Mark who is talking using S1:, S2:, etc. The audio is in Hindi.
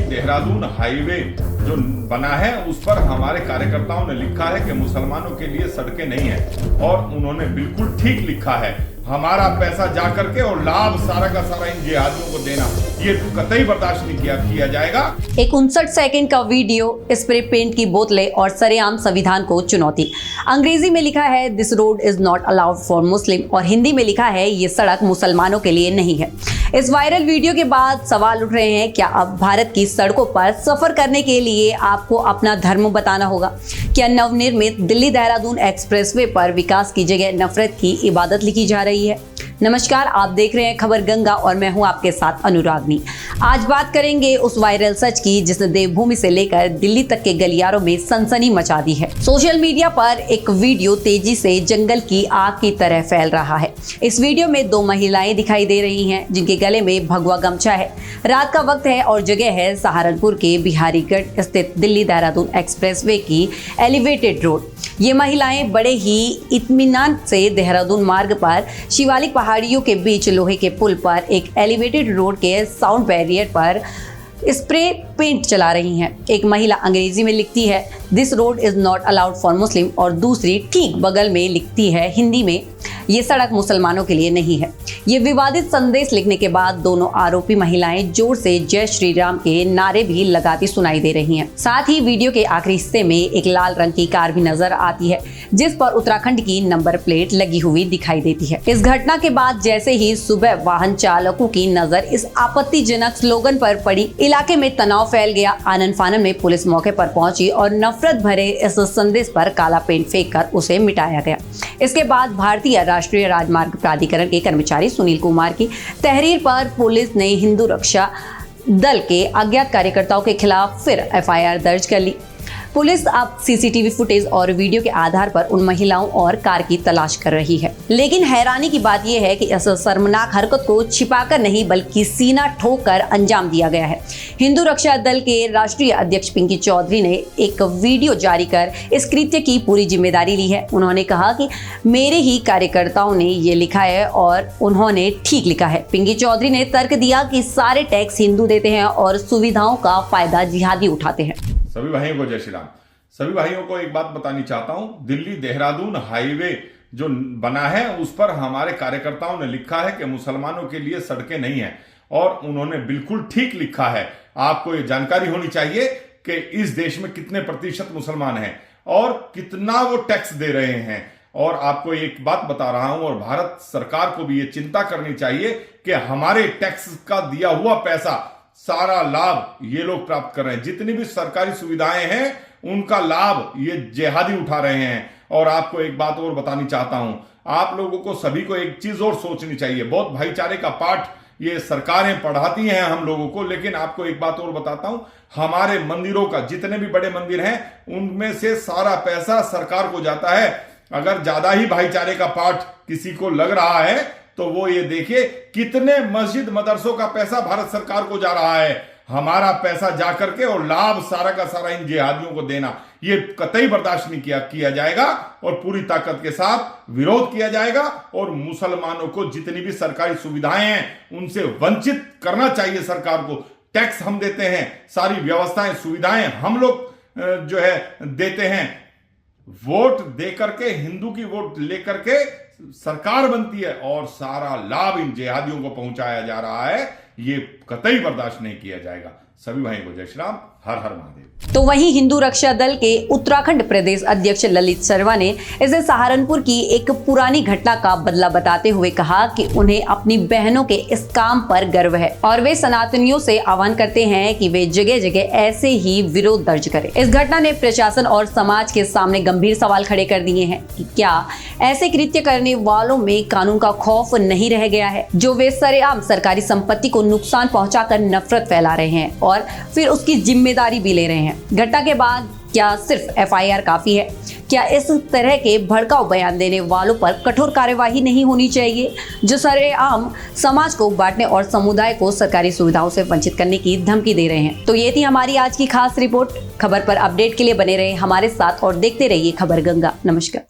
S1: देहरादून हाईवे जो बना है उस पर हमारे कार्यकर्ताओं ने लिखा है कि मुसलमानों के लिए सड़कें नहीं है, और उन्होंने बिल्कुल ठीक लिखा है। हमारा पैसा जा करके और लाभ सारा का सारा इन जिहादियों को देना, ये कतई बर्दाश्त नहीं किया जाएगा।
S2: एक 59 सेकंड का वीडियो, स्प्रे पेंट की बोतलें और सरेआम संविधान को चुनौती। अंग्रेजी में लिखा है this road is not allowed for Muslim, और हिंदी में लिखा है ये सड़क मुसलमानों के लिए नहीं है। इस वायरल वीडियो के बाद सवाल उठ रहे हैं, क्या अब भारत की सड़कों पर सफर करने के लिए आपको अपना धर्म बताना होगा? क्या नवनिर्मित दिल्ली देहरादून एक्सप्रेसवे पर विकास की जगह नफरत की इबादत लिखी जा रही है? नमस्कार, आप देख रहे हैं खबर गंगा और मैं हूं आपके साथ अनुरागनी। आज बात करेंगे उस वायरल सच की जिसने देवभूमि से लेकर दिल्ली तक के गलियारों में सनसनी मचा दी है। सोशल मीडिया पर एक वीडियो तेजी से जंगल की आग की तरह फैल रहा है। इस वीडियो में दो महिलाएं दिखाई दे रही हैं जिनके गले में भगवा गमछा है। रात का वक्त है और जगह है सहारनपुर के बिहारीगढ़ स्थित दिल्ली देहरादून एक्सप्रेसवे की एलिवेटेड रोड। ये महिलाएं बड़े ही इत्मीनान से देहरादून मार्ग पर शिवालिक पहाड़ियों के बीच लोहे के पुल पर एक एलिवेटेड रोड के साउंड बैरियर पर स्प्रे पेंट चला रही हैं। एक महिला अंग्रेजी में लिखती है this road is not allowed for Muslim, और दूसरी ठीक बगल में लिखती है हिंदी में ये सड़क मुसलमानों के लिए नहीं है। ये विवादित संदेश लिखने के बाद दोनों आरोपी महिलाएं जोर से जय श्री राम के नारे भी लगाती सुनाई दे रही हैं। साथ ही वीडियो के आखिरी हिस्से में एक लाल रंग की कार भी नजर आती है जिस पर उत्तराखंड की नंबर प्लेट लगी हुई दिखाई देती है। इस घटना के बाद जैसे ही सुबह वाहन चालकों की नजर इस आपत्तिजनक स्लोगन पर पड़ी, इलाके में तनाव फैल गया। आनन फानन में पुलिस मौके पर पहुंची और नफरत भरे इस संदेश पर काला पेंट फेंक कर उसे मिटाया गया। इसके बाद भारतीय राष्ट्रीय राजमार्ग प्राधिकरण के कर्मचारी सुनील कुमार की तहरीर पर पुलिस ने हिंदू रक्षा दल के अज्ञात कार्यकर्ताओं के खिलाफ फिर एफआईआर दर्ज कर ली। पुलिस अब सीसीटीवी फुटेज और वीडियो के आधार पर उन महिलाओं और कार की तलाश कर रही है। लेकिन हैरानी की बात यह है कि इस शर्मनाक हरकत को छिपाकर नहीं बल्कि सीना ठोक कर अंजाम दिया गया है। हिंदू रक्षा दल के राष्ट्रीय अध्यक्ष पिंकी चौधरी ने एक वीडियो जारी कर इस कृत्य की पूरी जिम्मेदारी ली है। उन्होंने कहा कि मेरे ही कार्यकर्ताओं ने ये लिखा है और उन्होंने ठीक लिखा है। पिंकी चौधरी ने तर्क दिया कि सारे टैक्स हिंदू देते हैं और सुविधाओं का फायदा जिहादी उठाते हैं।
S1: सभी भाइयों को जय श्री राम। सभी भाइयों को एक बात बतानी चाहता हूं, दिल्ली देहरादून हाईवे जो बना है उस पर हमारे कार्यकर्ताओं ने लिखा है कि मुसलमानों के लिए सड़कें नहीं है, और उन्होंने बिल्कुल ठीक लिखा है। आपको ये जानकारी होनी चाहिए कि इस देश में कितने प्रतिशत मुसलमान हैं और कितना वो टैक्स दे रहे हैं। और आपको एक बात बता रहा हूं, और भारत सरकार को भी ये चिंता करनी चाहिए कि हमारे टैक्स का दिया हुआ पैसा, सारा लाभ ये लोग प्राप्त कर रहे हैं। जितनी भी सरकारी सुविधाएं हैं उनका लाभ ये जिहादी उठा रहे हैं। और आपको एक बात और बतानी चाहता हूं, आप लोगों को सभी को एक चीज और सोचनी चाहिए। बहुत भाईचारे का पाठ ये सरकारें पढ़ाती हैं हम लोगों को, लेकिन आपको एक बात और बताता हूं, हमारे मंदिरों का, जितने भी बड़े मंदिर हैं उनमें से सारा पैसा सरकार को जाता है। अगर ज्यादा ही भाईचारे का पाठ किसी को लग रहा है तो वो ये देखिए कितने मस्जिद मदरसों का पैसा भारत सरकार को जा रहा है। हमारा पैसा जा करके और लाभ सारा का सारा इन जिहादियों को देना, ये कतई बर्दाश्त नहीं किया जाएगा, और पूरी ताकत के साथ विरोध किया जाएगा। और मुसलमानों को जितनी भी सरकारी सुविधाएं हैं उनसे वंचित करना चाहिए सरकार को। टैक्स हम देते हैं, सारी व्यवस्थाएं सुविधाएं हम लोग जो है देते हैं। वोट दे करके, हिंदू की वोट लेकर के सरकार बनती है और सारा लाभ इन जिहादियों को पहुंचाया जा रहा है। ये कतई बर्दाश्त नहीं किया जाएगा। सभी भाइयों को जय श्री राम। हर हर महादेव।
S2: तो वहीं हिंदू रक्षा दल के उत्तराखंड प्रदेश अध्यक्ष ललित शर्मा ने इसे सहारनपुर की एक पुरानी घटना का बदला बताते हुए कहा कि उन्हें अपनी बहनों के इस काम पर गर्व है और वे सनातनियों से आह्वान करते हैं कि वे जगह जगह ऐसे ही विरोध दर्ज करें। इस घटना ने प्रशासन और समाज के सामने गंभीर सवाल खड़े कर दिए हैं कि क्या ऐसे कृत्य करने वालों में कानून का खौफ नहीं रह गया है, जो वे सरेआम सरकारी संपत्ति को नुकसान पहुंचाकर नफरत फैला रहे हैं और फिर उसकी जिम्मेदारी भी ले रहे हैं। घटना के बाद क्या सिर्फ एफआईआर काफी है? क्या इस तरह के भड़काऊ बयान देने वालों पर कठोर कार्यवाही नहीं होनी चाहिए, जो सरेआम समाज को बांटने और समुदाय को सरकारी सुविधाओं से वंचित करने की धमकी दे रहे हैं? तो ये थी हमारी आज की खास रिपोर्ट। खबर पर अपडेट के लिए बने रहे हमारे साथ और देखते रहिए खबर गंगा। नमस्कार।